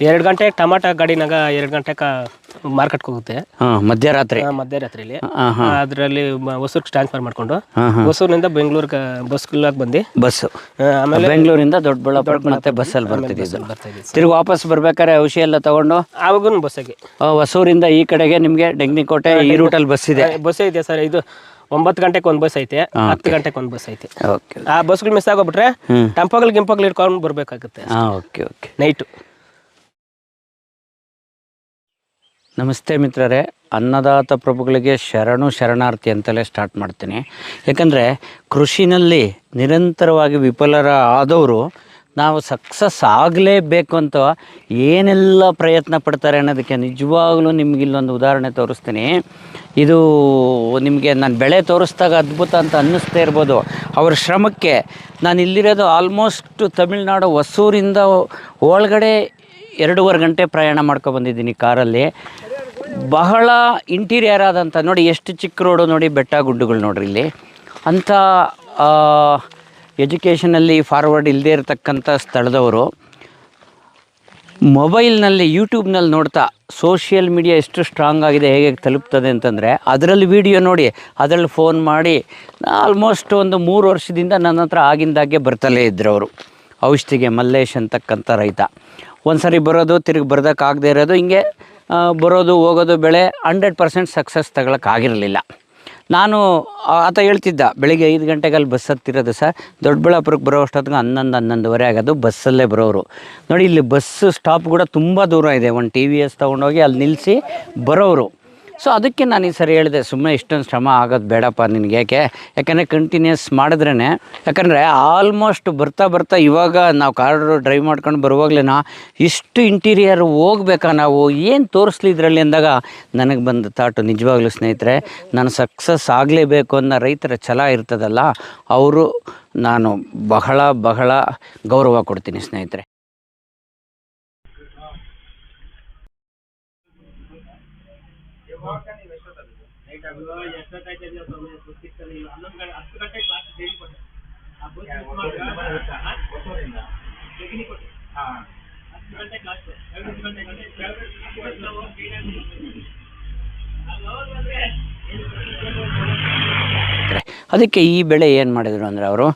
2 ಗಂಟೆ ಟಮಾಟ ಗಾಡಿನಾಗ 2 ಗಂಟೆಗೆ ಮಾರ್ಕೆಟ್ಗೆ ಹೋಗುತ್ತೆ. ಮಧ್ಯರಾತ್ರಿ ಮಧ್ಯರಾತ್ರಿಲಿ ಅದರಲ್ಲಿ ಹೊಸೂರ್ಗೆ ಟ್ರಾನ್ಸ್ಫರ್ ಮಾಡ್ಕೊಂಡು ಹೊಸೂರಿನಿಂದ ಬೆಂಗಳೂರಿಗೆ ಬಸ್ಗಳಾಗಿ ಬಂದು ಆಮೇಲೆ ಬೆಂಗಳೂರಿಂದ ದೊಡ್ಡಬಳ್ಳಾಪುರಕ್ಕೆ ಮತ್ತೆ ಬಸ್ಸಲ್ಲಿ ಬರ್ತಿದ್ದಿದ್ದು. ತಿರುಗಿ ವಾಪಸ್ ಬರ್ಬೇಕಾದ್ರೆ ಔಷಧಿ ಎಲ್ಲ ತಗೊಂಡು ಆವಾಗೂ ಬಸ್ಸಾಗಿ ಹೊಸೂರಿಂದ ಈ ಕಡೆಗೆ ನಿಮಗೆ ಡೆಂಗ್ನಿಕೋಟೆ ಈ ರೂಟಲ್ಲಿ ಬಸ್ ಇದೆ. ಸರ್. ಇದು 9 ಗಂಟೆಗೆ ಒಂದು ಬಸ್ ಐತೆ, 10 ಗಂಟೆಗೆ ಒಂದು ಬಸ್ ಐತೆ. ಆ ಬಸ್ಗಳು ಮಿಸ್ ಆಗೋಗ್ಬಿಟ್ರೆ ಟಂಪಗಳು ಗಿಂಪಗಳು ಇಟ್ಕೊಂಡು ಬರ್ಬೇಕಾಗುತ್ತೆ ನೈಟು. ನಮಸ್ತೆ ಮಿತ್ರರೇ, ಅನ್ನದಾತ ಪ್ರಭುಗಳಿಗೆ ಶರಣಾರ್ಥಿ ಅಂತಲೇ ಸ್ಟಾರ್ಟ್ ಮಾಡ್ತೀನಿ. ಯಾಕಂದರೆ ಕೃಷಿನಲ್ಲಿ ನಿರಂತರವಾಗಿ ಆದವರು ನಾವು ಸಕ್ಸಸ್ ಆಗಲೇಬೇಕು ಅಂತ ಏನೆಲ್ಲ ಪ್ರಯತ್ನ ಪಡ್ತಾರೆ ಅನ್ನೋದಕ್ಕೆ ನಿಜವಾಗ್ಲೂ ನಿಮ್ಗೆ ಇಲ್ಲೊಂದು ಉದಾಹರಣೆ ತೋರಿಸ್ತೀನಿ. ಇದು ನಿಮಗೆ ನಾನು ಬೆಳೆ ತೋರಿಸ್ದಾಗ ಅದ್ಭುತ ಅಂತ ಅನ್ನಿಸ್ತಾ ಇರ್ಬೋದು. ಅವ್ರ ಶ್ರಮಕ್ಕೆ ನಾನು ಇಲ್ಲಿರೋದು ಆಲ್ಮೋಸ್ಟ್ ತಮಿಳ್ನಾಡು ಹೊಸೂರಿಂದ ಒಳಗಡೆ 2.5 ಗಂಟೆ ಪ್ರಯಾಣ ಮಾಡ್ಕೊಬಂದಿದ್ದೀನಿ ಕಾರಲ್ಲಿ. ಬಹಳ ಇಂಟೀರಿಯರ್ ಆದಂಥ ನೋಡಿ, ಎಷ್ಟು ಚಿಕ್ಕ ರೋಡು ನೋಡಿ, ಬೆಟ್ಟ ಗುಡ್ಡಗಳು ನೋಡ್ರಿ ಇಲ್ಲಿ. ಅಂಥ ಎಜುಕೇಷನಲ್ಲಿ ಫಾರ್ವರ್ಡ್ ಇಲ್ಲದೇ ಇರತಕ್ಕಂಥ ಸ್ಥಳದವರು ಮೊಬೈಲ್ನಲ್ಲಿ ಯೂಟ್ಯೂಬ್ನಲ್ಲಿ ನೋಡ್ತಾ ಸೋಷಿಯಲ್ ಮೀಡಿಯಾ ಎಷ್ಟು ಸ್ಟ್ರಾಂಗ್ ಆಗಿದೆ, ಹೇಗೆ ತಲುಪ್ತದೆ ಅಂತಂದರೆ ಅದರಲ್ಲಿ ವೀಡಿಯೋ ನೋಡಿ ಅದರಲ್ಲಿ ಫೋನ್ ಮಾಡಿ ಆಲ್ಮೋಸ್ಟ್ ಒಂದು 3 ವರ್ಷದಿಂದ ನನ್ನ ಹತ್ರ ಆಗಿಂದಾಗೆ ಬರ್ತಲೇ ಇದ್ದರು ಅವರು. ಔಷಧಿಗೆ ಮಲ್ಲೇಶ್ ಅಂತಕ್ಕಂಥ ರೈತ. ಒಂದು ಸರಿ ಬರೋದು, ತಿರುಗಿ ಬರ್ದಕ್ಕಾಗದೇ ಇರೋದು, ಹಿಂಗೆ ಬರೋದು ಹೋಗೋದು, ಬೆಳೆ 100% ಸಕ್ಸಸ್ ತಗೊಳಕ್ಕಾಗಿರಲಿಲ್ಲ. ನಾನು ಆತ ಹೇಳ್ತಿದ್ದ, ಬೆಳಿಗ್ಗೆ 5 ಗಂಟೆಗೆ ಅಲ್ಲಿ ಬಸ್ ಹತ್ತಿರೋದು ಸರ್, ದೊಡ್ಡಬಳ್ಳಾಪುರಕ್ಕೆ ಬರೋ ಅಷ್ಟೊತ್ತಿಗೆ 11-11:30 ಆಗೋದು. ಬಸ್ಸಲ್ಲೇ ಬರೋರು ನೋಡಿ. ಇಲ್ಲಿ ಬಸ್ ಸ್ಟಾಪ್ ಕೂಡ ತುಂಬ ದೂರ ಇದೆ. ಒಂದು TVS ತೊಗೊಂಡೋಗಿ ಅಲ್ಲಿ ನಿಲ್ಲಿಸಿ ಬರೋರು. ಸೊ ಅದಕ್ಕೆ ನಾನು ಈ ಸರಿ ಹೇಳಿದೆ, ಸುಮ್ಮನೆ ಇಷ್ಟೊಂದು ಶ್ರಮ ಆಗೋದು ಬೇಡಪ್ಪ ನಿನಗೆ. ಯಾಕೆಂದರೆ ಕಂಟಿನ್ಯೂಸ್ ಮಾಡಿದ್ರೇ, ಯಾಕಂದರೆ ಆಲ್ಮೋಸ್ಟ್ ಬರ್ತಾ ಇವಾಗ ನಾವು ಕಾರು ಡ್ರೈವ್ ಮಾಡ್ಕೊಂಡು ಬರುವಾಗಲೇ ಇಷ್ಟು ಇಂಟೀರಿಯರ್ ಹೋಗ್ಬೇಕಾ ನಾವು, ಏನು ತೋರಿಸ್ಲಿ ಇದರಲ್ಲಿ ಅಂದಾಗ ನನಗೆ ಬಂದ ಥಾಟು, ನಿಜವಾಗ್ಲೂ ಸ್ನೇಹಿತರೆ, ನಾನು ಸಕ್ಸಸ್ ಆಗಲೇಬೇಕು ಅನ್ನೋ ರೈತರ ಛಲ ಇರ್ತದಲ್ಲ, ಅವರು ನಾನು ಬಹಳ ಗೌರವ ಕೊಡ್ತೀನಿ ಸ್ನೇಹಿತರೆ. ಅದಕ್ಕೆ ಈ ಬೆಳೆ ಏನು ಮಾಡಿದರು ಅಂದರೆ ಅವರು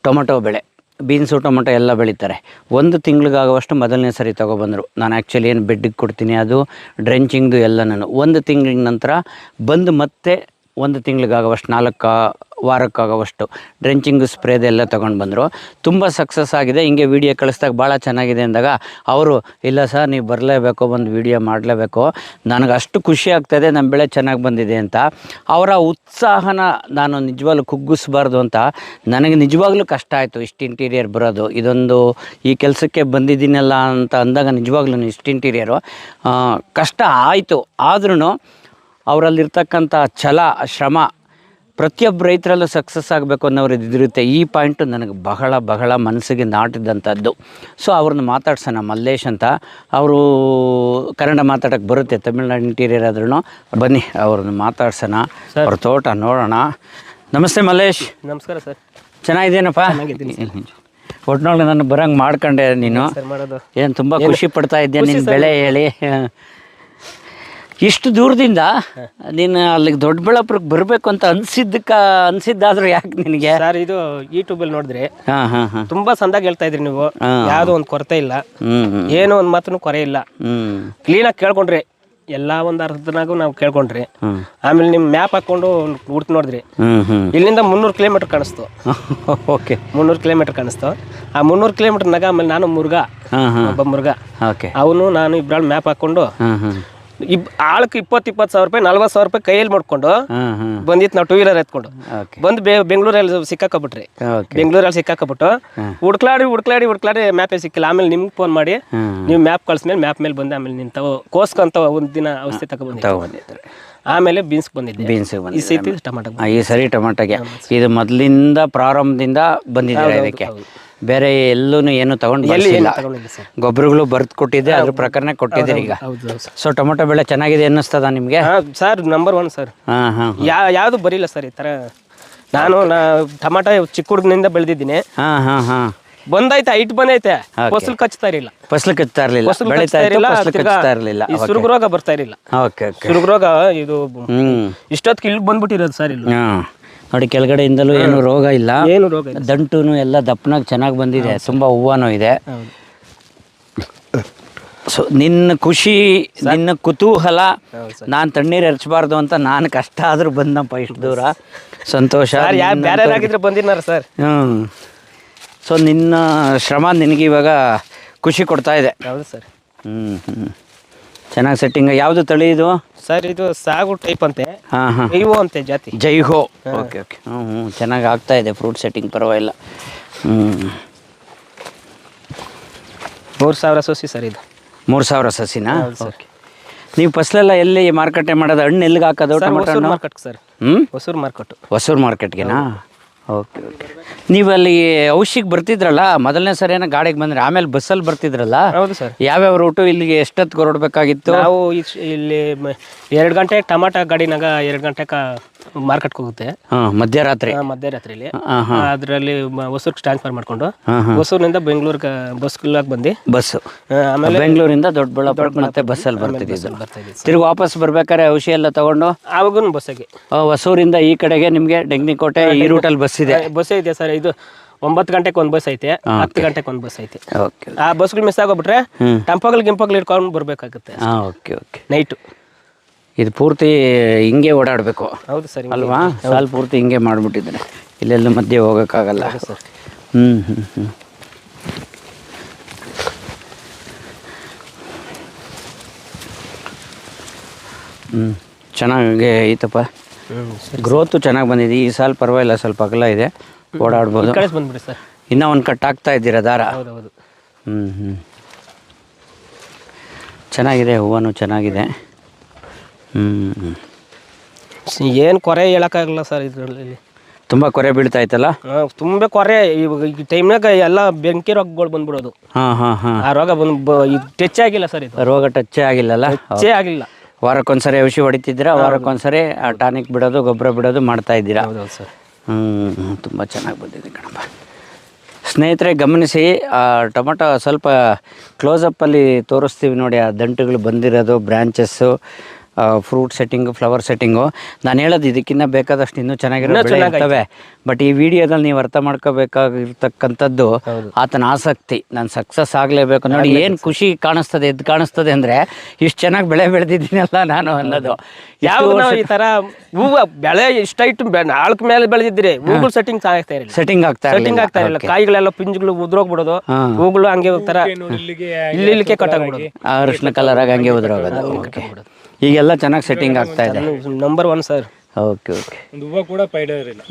ಟೊಮೊಟೊ ಬೆಳೆ, ಬೀನ್ಸು ಟೊಮೊಟೊ ಎಲ್ಲ ಬೆಳೀತಾರೆ. 1 ತಿಂಗಳಿಗಾಗುವಷ್ಟು ಮೊದಲನೇ ಸರಿ ತೊಗೊಬಂದರು. ನಾನು ಆ್ಯಕ್ಚುಲಿ ಏನು ಬೆಡ್ಡಿಗೆ ಕೊಡ್ತೀನಿ ಅದು ಡ್ರೆಂಚಿಂಗ್ದು ಎಲ್ಲ ನಾನು 1 ತಿಂಗಳಿನ ನಂತರ ಬಂದು ಮತ್ತೆ 1 ತಿಂಗಳಿಗಾಗುವಷ್ಟು 4 ವಾರಕ್ಕಾಗುವಷ್ಟು ಡ್ರೆಂಚಿಂಗ್ ಸ್ಪ್ರೇದೆಲ್ಲ ತೊಗೊಂಡು ಬಂದರು. ತುಂಬ ಸಕ್ಸಸ್ ಆಗಿದೆ. ಹಿಂಗೆ ವೀಡಿಯೋ ಕಳಿಸ್ದಾಗ ಭಾಳ ಚೆನ್ನಾಗಿದೆ ಅಂದಾಗ ಅವರು, ಇಲ್ಲ ಸರ್ ನೀವು ಬರಲೇಬೇಕು, ಒಂದು ವೀಡಿಯೋ ಮಾಡಲೇಬೇಕು, ನನಗೆ ಅಷ್ಟು ಖುಷಿ ಆಗ್ತಾಯಿದೆ ನಮ್ಮ ಬೆಳೆ ಚೆನ್ನಾಗಿ ಬಂದಿದೆ ಅಂತ. ಅವರ ಉತ್ಸಾಹನ ನಾನು ನಿಜವಾಗ್ಲೂ ಕುಗ್ಗಿಸ್ಬಾರ್ದು ಅಂತ ನನಗೆ ನಿಜವಾಗ್ಲೂ ಕಷ್ಟ ಆಯಿತು. ಇಷ್ಟು ಇಂಟೀರಿಯರ್ ಬರೋದು, ಇದೊಂದು ಈ ಕೆಲಸಕ್ಕೆ ಬಂದಿದ್ದೀನಲ್ಲ ಅಂತ ಅಂದಾಗ ನಿಜವಾಗ್ಲೂ ಇಷ್ಟು ಇಂಟೀರಿಯರು ಕಷ್ಟ ಆಯಿತು. ಆದ್ರೂ ಅವರಲ್ಲಿರ್ತಕ್ಕಂಥ ಛಲ, ಶ್ರಮ ಪ್ರತಿಯೊಬ್ಬ ರೈತರಲ್ಲೂ ಸಕ್ಸಸ್ ಆಗಬೇಕು ಅನ್ನೋರು ಇದಿರುತ್ತೆ. ಈ ಪಾಯಿಂಟು ನನಗೆ ಬಹಳ ಮನಸ್ಸಿಗೆ ನಾಟಿದಂಥದ್ದು. ಸೊ ಅವ್ರನ್ನ ಮಾತಾಡ್ಸೋಣ, ಮಲ್ಲೇಶ್ ಅಂತ. ಅವರು ಕನ್ನಡ ಮಾತಾಡೋಕ್ಕೆ ಬರುತ್ತೆ, ತಮಿಳ್ನಾಡು ಇಂಟೀರಿಯರ್ ಆದ್ರೂ. ಬನ್ನಿ ಅವ್ರನ್ನ ಮಾತಾಡ್ಸೋಣ, ಅವ್ರ ತೋಟ ನೋಡೋಣ. ನಮಸ್ತೆ ಮಲ್ಲೇಶ್. ನಮಸ್ಕಾರ ಸರ್. ಚೆನ್ನಾಗಿದ್ದೇನಪ್ಪ? ಒಟ್ಟಿನೊಳಗೆ ನಾನು ಬರೋಂಗೆ ಮಾಡ್ಕೊಂಡೆ. ನೀನು ಏನು ತುಂಬ ಖುಷಿ ಪಡ್ತಾ ಇದ್ದೆ ನಿನ್ನ ಬೆಳೆ ಹೇಳಿ. ಇಷ್ಟು ದೂರದಿಂದ ನೀನು ಅಲ್ಲಿಗೆ ದೊಡ್ಡಬಳ್ಳಾಪುರಕ್ಕೆ ಬರಬೇಕು ಅಂತ ಅನ್ಸಿದ್ದಾದ್ರೂ ಯಾಕೆ ನಿನಗೆ? ಸರ್, ಇದು ಯೂಟ್ಯೂಬಲ್ಲಿ ನೋಡಿದ್ರೆ ತುಂಬಾ ಸಂದಾಗ ಹೇಳ್ತಾ ಇದ್ರಿ ನೀವು, ಯಾವ್ದು ಒಂದು ಕೊರತೆ ಇಲ್ಲ, ಏನೋ ಒಂದು ಮಾತನ್ನು ಕೊರೆ ಇಲ್ಲ, ಕ್ಲೀನಾಗಿ ಕೇಳ್ಕೊಂಡ್ರಿ, ಎಲ್ಲ ಒಂದು ಅರ್ಧನಾಗೂ ನಾವು ಕೇಳ್ಕೊಂಡ್ರಿ. ಆಮೇಲೆ ನಿಮ್ಮ ಮ್ಯಾಪ್ ಹಾಕೊಂಡು ಹುಡ್ತು ನೋಡಿದ್ರಿ, ಇಲ್ಲಿಂದ 300 ಕಿಲೋಮೀಟರ್ ಕಾಣಿಸ್ತು. ಓಕೆ, 300 ಕಿಲೋಮೀಟರ್ ಕಾಣಿಸ್ತು. ಆ 300 ಕಿಲೋಮೀಟರ್ನಾಗ ಆಮೇಲೆ ನಾನು ಒಬ್ಬ ಮುರುಘ, ಅವನು ನಾನು ಇಬ್ಬರು ಮ್ಯಾಪ್ ಹಾಕೊಂಡು ಆಳಕ್ಕೆ 20,000 ರೂಪಾಯಿ 40,000 ರೂಪಾಯಿ ಕೈಯಲ್ಲಿ ಮಾಡ್ಕೊಂಡು ಬಂದಿತ್ತು. ನಾವು 2 ವೀಲರ್ ಎತ್ಕೊಂಡು ಬಂದು ಬೆಂಗಳೂರಲ್ಲಿ ಸಿಕ್ಕಾಕೊಬಿಟ್ರಿ. ಬೆಂಗಳೂರಲ್ಲಿ ಸಿಕ್ಕಾಕೊಬಿಟ್ಟು ಹುಡ್ಕ್ಲಾಡಿ ಮ್ಯಾಪೇ ಸಿಕ್ಕಿಲ್ಲ. ಆಮೇಲೆ ನಿಮ್ಗೆ ಫೋನ್ ಮಾಡಿ ನೀವು ಮ್ಯಾಪ್ ಕಳ್ಸ್ಮೇಲೆ ಮ್ಯಾಪ್ ಮೇಲೆ ಬಂದೆ. ಆಮೇಲೆ ನಿನ್ ಕೋಸ್ಕಂತ ಒಂದು ದಿನ ಔಷಧಿ ತಗೊಂಡ್ಬಂದಿದ್ದೆ. ಆಮೇಲೆ ಬೀನ್ಸ್ ಬಂದಿದ್ದೆ. ಈ ಸರಿ ಟೊಮಾಟೋಗೆ ಇದು ಮೊದಲಿಂದ ಪ್ರಾರಂಭದಿಂದ ಬಂದಿದ್ದಾರೆ. ಇದಕ್ಕೆ ಬೇರೆ ಎಲ್ಲೂ ಏನು ತಗೊಂಡು ಗೊಬ್ಬರಗಳು ಬರ್ದು ಕೊಟ್ಟಿದ್ದೆ, ಅದ್ರ ಪ್ರಕಾರನೇ ಕೊಟ್ಟಿದ್ದೀರಿ ಈಗ. ಸೊ ಟೊಮೊಟೊ ಬೆಳೆ ಚೆನ್ನಾಗಿದೆ ಅನ್ನಿಸ್ತದ ನಿಮಗೆ? Sir, number 1 sir. ಯಾವುದು ಬರಿಲ್ಲ ಸರ್ ಈ ಥರ. ನಾನು ಟೊಮಾಟೊ ಚಿಕ್ಕ ಹುಡುಗನಿಂದ ಬೆಳೆದಿದ್ದೀನಿ. ಬಂದೈತೆ ಹೈಟ್ ಬಂದೈತೆ ಫಸಲು ಕಚ್ತಾ ಇರಲಿಲ್ಲ. ಫಸಲು ಕಚ್ತಾ ಇರಲಿಲ್ಲ, ಫಸಲು ಬೆಳೀತಾ ಕಚ್ತಾ ಇತ್ತು, ಇರಲಿಲ್ಲ, ಫಸಲು ಕಚ್ತಾ ಇರಲಿಲ್ಲ. ಈ ಸುರುಗು ರೋಗ ಬರ್ತಾ ಇರಲಿಲ್ಲ. Okay okay. ಸುರುಗು ರೋಗ ಇದು ಇಷ್ಟೊತ್ತಿಗೆ ಇಲ್ಲಿ ಬಂದ್ಬಿಟ್ಟಿರೋದು ಸರ್ ಇಲ್ಲಿ. ಹಾಂ ನೋಡಿ, ಕೆಳಗಡೆಯಿಂದಲೂ ಏನು ರೋಗ ಇಲ್ಲ, ಏನು ರೋಗ ಇಲ್ಲ. ದಂಟು ಎಲ್ಲ ದಪ್ಪನಾಗಿ ಚೆನ್ನಾಗಿ ಬಂದಿದೆ, ತುಂಬ ಹೂವನೂ ಇದೆ. ಸೊ ನಿನ್ನ ಖುಷಿ, ನಿನ್ನ ಕುತೂಹಲ, ನಾನು ತಣ್ಣೀರು ಎರಚಬಾರ್ದು ಅಂತ ನಾನು ಕಷ್ಟ ಆದರೂ ಬಂದಪ್ಪ ಇಷ್ಟು ದೂರ. ಸಂತೋಷ. ಬೇರೆಯವರಾಗಿದ್ರೆ ಬಂದಿನಾರ ಸರ್. ಸೊ ನಿನ್ನ ಶ್ರಮ ನಿನಗೆ ಇವಾಗ ಖುಷಿ ಕೊಡ್ತಾ ಇದೆ. ಹೌದು ಸರ್. ಚೆನ್ನಾಗಿ ಸೆಟ್ಟಿಂಗ್. ಯಾವುದು ತಳಿ ಇದು ಸರ್? ಇದು ಸಾಗು ಟೈಪ್ ಅಂತೆ. ಹಾಂ ಹಾಂ, ಜೈವೋ ಅಂತೆ ಜಾತಿ. ಜೈಹೋ. Okay okay. ಚೆನ್ನಾಗಿ ಆಗ್ತಾ ಇದೆ ಫ್ರೂಟ್ ಸೆಟ್ಟಿಂಗ್, ಪರವಾಗಿಲ್ಲ. 3000 ಸಸಿ ಸರ್ ಇದು. 3000 ಸಸಿನಾ? ಓಕೆ. ನೀವು ಫಸಲೆಲ್ಲ ಎಲ್ಲಿ ಮಾರ್ಕೆಟೇ ಮಾಡೋದು? ಹಣ್ಣು ಎಲ್ಲಿಗೆ ಹಾಕೋದು? Hosur market sir. Hosur market. Hosur ಮಾರ್ಕೆಟ್ಗೆನಾ? Okay okay. ನೀವು ಅಲ್ಲಿ ಔಷಧಿಗೆ ಬರ್ತಿದ್ರಲ್ಲ ಮೊದಲನೇ ಸರಿ, ಏನೋ ಗಾಡಿಗೆ ಬಂದರೆ, ಆಮೇಲೆ ಬಸ್ಸಲ್ಲಿ ಬರ್ತಿದ್ರಲ್ಲ? ಹೌದು ಸರ್. ಯಾವ್ಯಾವ ರೂಟು? ಇಲ್ಲಿಗೆ ಎಷ್ಟೊತ್ತಿಗೆ ಹೊರಡ್ಬೇಕಾಗಿತ್ತು? ನಾವು ಇಲ್ಲಿ 2 ಗಂಟೆ ಟಮಾಟ ಗಾಡಿನಾಗ 2 ಗಂಟೆಗೆ ಮಾರ್ಕೆಟ್ಗೆ ಹೋಗುತ್ತೆ. ಮಧ್ಯರಾತ್ರಿಲಿ ಅದರಲ್ಲಿ ಹೊಸೂರ್ಗೆ ಟ್ರಾನ್ಸ್ಫರ್ ಮಾಡ್ಕೊಂಡು ಹೊಸೂರಿನಿಂದ ಬೆಂಗಳೂರಿಗೆ ಬಸ್ಗಳಾಗಿ ಬಂದು ಬಸ್ಸು, ಆಮೇಲೆ ಬೆಂಗಳೂರಿಂದ ದೊಡ್ಡಬಳ್ಳಾಪುರಕ್ಕೆ ಮತ್ತೆ ಬಸ್ಸಲ್ಲಿ ಬರ್ತಿದ್ದೀವಿ. ತಿರುಗಿ ವಾಪಸ್ ಬರ್ಬೇಕಾದ್ರೆ ಔಷಧಿ ಎಲ್ಲ ತಗೊಂಡು ಆವಾಗೂ ಬಸ್ಸಿಗೆ ಹೊಸೂರಿಂದ ಈ ಕಡೆಗೆ ನಿಮಗೆ ಡೆಂಗ್ನಿಕೋಟೆ ಈ ರೂಟಲ್ಲಿ ಬಸ್ ಇದೆ? ಬಸ್ ಇದೆ ಸರ್. ಇದು 9 ಗಂಟೆಗೆ ಒಂದು ಬಸ್ ಐತೆ, 10 ಗಂಟೆಗೆ ಒಂದು ಬಸ್ ಐತೆ. ಓಕೆ. ಆ ಬಸ್ಗಳು ಮಿಸ್ ಆಗೋಗ್ಬಿಟ್ರೆ ಟಂಪಗಳು ಇಟ್ಕೊಂಡು ಬರ್ಬೇಕಾಗುತ್ತೆ. Okay okay. ನೈಟು ಇದು ಪೂರ್ತಿ ಹಿಂಗೆ ಓಡಾಡಬೇಕು. ಹೌದು ಸರ್. ಅಲ್ವಾ? ಸಾಲು ಪೂರ್ತಿ ಹಿಂಗೆ ಮಾಡಿಬಿಟ್ಟಿದ್ದಾರೆ, ಇಲ್ಲೆಲ್ಲ ಮಧ್ಯೆ ಹೋಗೋಕ್ಕಾಗಲ್ಲ. ಸರ್. ಚೆನ್ನಾಗಿ ಐತಪ್ಪ. ಗ್ರೋತು ಚೆನ್ನಾಗಿ ಬಂದಿದೆ ಈ ಸಾಲು, ಪರವಾಗಿಲ್ಲ, ಸ್ವಲ್ಪ ಅಗಲ ಇದೆ, ಓಡಾಡ್ಬೋದು. ಬಂದ್ಬಿಡಿ ಸರ್. ಇನ್ನೂ ಒಂದು ಕಟ್ ಆಗ್ತಾ ಇದ್ದೀರಾ ದಾರ? ಹೌದೌದು. ಚೆನ್ನಾಗಿದೆ, ಹೂವನು ಚೆನ್ನಾಗಿದೆ. ಏನು ಕೊರೆ ಹೇಳೋಕ್ಕಾಗಲ್ಲ ಸರ್ ಇದರಲ್ಲಿ. ತುಂಬ ಕೊರೆ ಬೀಳ್ತಾ ಇತ್ತಲ್ಲ? ತುಂಬ ಕೊರೆ. ಇವಾಗ ಈ ಟೈಮ್ನಾಗ ಎಲ್ಲ ಬೆಂಕಿ ರೋಗಗಳು ಬಂದ್ಬಿಡೋದು. ಆ ರೋಗ ಇದು ಟಚ್ ಆಗಿಲ್ಲ ಸರ್. ಇದು ರೋಗ ಟಚ್ಚೇ ಆಗಿಲ್ಲಲ್ಲ? ಟಚ್ಚೇ ಆಗಿಲ್ಲ. ವಾರಕ್ಕೊಂದ್ಸರಿ ಔಷಧಿ ಹೊಡಿತಿದ್ದೀರಾ? ವಾರಕ್ಕೊಂದ್ಸರಿ ಟಾನಿಕ್ ಬಿಡೋದು, ಗೊಬ್ಬರ ಬಿಡೋದು ಮಾಡ್ತಾ ಇದ್ದೀರಾ? ಹೌದೌದು ಸರ್. ತುಂಬ ಚೆನ್ನಾಗಿ ಬಂದಿದೆ ಕಣಪ್ಪ. ಸ್ನೇಹಿತರೆ ಗಮನಿಸಿ, ಟೊಮೊಟೊ ಸ್ವಲ್ಪ ಕ್ಲೋಸಪ್ಪಲ್ಲಿ ತೋರಿಸ್ತೀವಿ ನೋಡಿ, ಆ ದಂಟುಗಳು ಬಂದಿರೋದು, branches, fruit setting, flower setting. ನಾನು ಹೇಳೋದು ಇದಕ್ಕಿಂತ ಬೇಕಾದಷ್ಟು ಇನ್ನೂ ಚೆನ್ನಾಗಿರ್ತವೆ. ಬಟ್ ಈ ವಿಡಿಯೋದಲ್ಲಿ ನೀವು ಅರ್ಥ ಮಾಡ್ಕೋಬೇಕಾಗಿರ್ತಕ್ಕಂಥದ್ದು ಆತನ ಆಸಕ್ತಿ. ನಾನು ಸಕ್ಸಸ್ ಆಗಲೇಬೇಕು. ನೋಡಿ ಏನು ಖುಷಿ ಕಾಣಿಸ್ತದೆ, ಎದ್ದು ಕಾಣಿಸ್ತದೆ ಅಂದರೆ ಇಷ್ಟು ಚೆನ್ನಾಗಿ ಬೆಳೆ ಬೆಳೆದಿದ್ದೀನಲ್ಲ ನಾನು ಅನ್ನೋದು. ಯಾವ ಈ ಥರ ಹೂವು ಬೆಳೆ ಇಷ್ಟಾಯ್ತು ನಾಲ್ಕು ಮೇಲೆ ಬೆಳೆದಿದ್ದೀರಿ, ಹೂಗಳು ಸೆಟ್ಟಿಂಗ್ ಆಗ್ತಾ ಇರಲಿಲ್ಲ. ಕಾಯಿಗಳೆಲ್ಲ ಪಿಂಜುಗಳು ಉದ್ರೋಗ್ಬಿಡೋದು, ಹೂಗಳು ಹಂಗೆ ಹೋಗ್ತಾರ ಇಲ್ಲಿಗೆ ಕಟ್ಟಾಗ್ಬಿಡೋದು, ಅರಿಶಿನ ಕಲರ್ ಆಗಿ ಹಂಗೆ ಉದ್ರೋಗೋದು. ಓಕೆ, ಈಗೆಲ್ಲ ಚೆನ್ನಾಗಿ ಸೆಟ್ಟಿಂಗ್ ಆಗ್ತಾ ಇದೆ. Number 1 sir. Okay okay.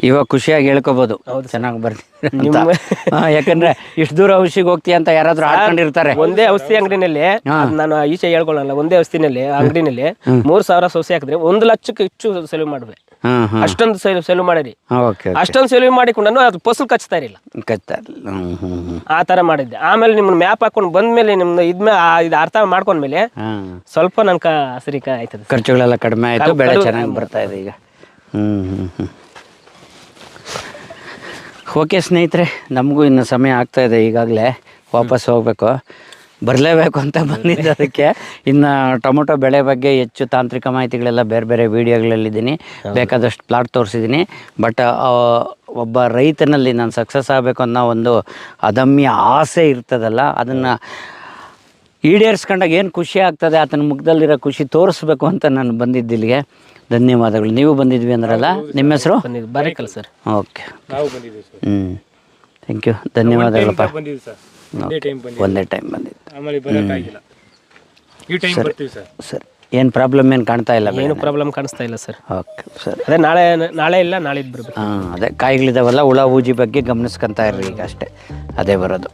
ಇವಾಗ ಖುಷಿಯಾಗಿ ಹೇಳ್ಕೋಬಹುದು ಚೆನ್ನಾಗಿ ಬರ್ತೀನಿ. ಯಾಕಂದ್ರೆ ಇಷ್ಟು ದೂರ ಔಷಧಿಗೆ ಹೋಗ್ತೀಯ ಅಂತ ಯಾರಾದ್ರೂ ಆಡ್ಕೊಂಡಿರ್ತಾರೆ. ಒಂದೇ ಔಷಧಿ ಅಂಗಡಿನಲ್ಲಿ ನಾನು ಈಚೆ ಹೇಳ್ಕೊಳ್ಳಲ್ಲ, ಒಂದೇ ಔಷಧಿನಲ್ಲಿ ಅಂಗಡಿನಲ್ಲಿ 3000 ಸೊಸೆ ಹಾಕಿದ್ರೆ 1 ಲಕ್ಷಕ್ಕೆ ಹೆಚ್ಚು ಸೆಲವು ಮಾಡ್ಬೇಕು. ಅಷ್ಟೊಂದು ಸೆಲವು ಮಾಡಿರಿ. ಅಷ್ಟೊಂದು ಸೆಲವು ಮಾಡಿಕೊಂಡು ಅದು ಫಸಲು ಕಚ್ತಾ ಇರಲಿಲ್ಲ, ಆ ತರ ಮಾಡಿದ್ದೆ. ಆಮೇಲೆ ನಿಮ್ಮನ್ನ ಮ್ಯಾಪ್ ಹಾಕೊಂಡು ಬಂದ್ಮೇಲೆ ನಿಮ್ದು ಇದು ಅರ್ಥ ಮಾಡ್ಕೊಂಡ್ಮೇಲೆ ಸ್ವಲ್ಪ ನನ್ಕ ಹಸಿರಿಕ ಆಯ್ತದೆ, ಖರ್ಚುಗಳೆಲ್ಲ ಕಡಿಮೆ ಆಯ್ತು, ಬೆಳೆ ಚೆನ್ನಾಗಿ ಬರ್ತಾ ಇದೆ ಈಗ. ಓಕೆ ಸ್ನೇಹಿತರೆ, ನಮಗೂ ಇನ್ನು ಸಮಯ ಆಗ್ತಾ ಇದೆ, ಈಗಾಗಲೇ ವಾಪಸ್ ಹೋಗಬೇಕು, ಬರಲೇಬೇಕು ಅಂತ ಬಂದಿದ್ದೆ. ಅದಕ್ಕೆ ಇನ್ನು ಟೊಮೊಟೊ ಬೆಳೆ ಬಗ್ಗೆ ಹೆಚ್ಚು ತಾಂತ್ರಿಕ ಮಾಹಿತಿಗಳೆಲ್ಲ ಬೇರೆ ಬೇರೆ ವೀಡಿಯೋಗಳಲ್ಲಿದ್ದೀನಿ, ಬೇಕಾದಷ್ಟು ಪ್ಲಾಟ್ ತೋರಿಸಿದ್ದೀನಿ. ಬಟ್ ಒಬ್ಬ ರೈತನಲ್ಲಿ ನಾನು ಸಕ್ಸಸ್ ಆಗಬೇಕು ಅನ್ನೋ ಒಂದು ಅದಮ್ಯ ಆಸೆ ಇರ್ತದಲ್ಲ, ಅದನ್ನು ಈಡೇರಿಸ್ಕೊಂಡಾಗ ಏನು ಖುಷಿ ಆಗ್ತದೆ, ಆತನ ಮುಖದಲ್ಲಿರೋ ಖುಷಿ ತೋರಿಸ್ಬೇಕು ಅಂತ ನಾನು ಬಂದಿದ್ದಿಲ್ಲಿಗೆ. ಧನ್ಯವಾದಗಳು. ನೀವು ಬಂದಿದ್ವಿ ಅಂದ್ರಲ್ಲ, ನಿಮ್ಮ ಹೆಸರು? Barekal sir. Okay, thank you, ಧನ್ಯವಾದಗಳಪ್ಪ. ಒಂದೇ ಟೈಮ್ ಬಂದಿದ್ದು ಸರ್. ಏನು ಪ್ರಾಬ್ಲಮ್ ಏನು ಕಾಣ್ತಾ ಇಲ್ಲ? ಏನು ಪ್ರಾಬ್ಲಮ್ ಕಾಣಿಸ್ತಾ ಇಲ್ಲ ಸರ್. ಓಕೆ ಸರ್, ಅದೇ ನಾಳೆ ಇಲ್ಲ ನಾಳಿದ್ದು ಬರಬೇಕು. ಅದೇ ಕಾಯಿಗಳಿದಾವಲ್ಲ, ಹುಳ ಹೂಜಿ ಬಗ್ಗೆ ಗಮನಿಸ್ಕೊಂತ ಇರ್ರಿ ಈಗ, ಅಷ್ಟೇ, ಅದೇ ಬರೋದು.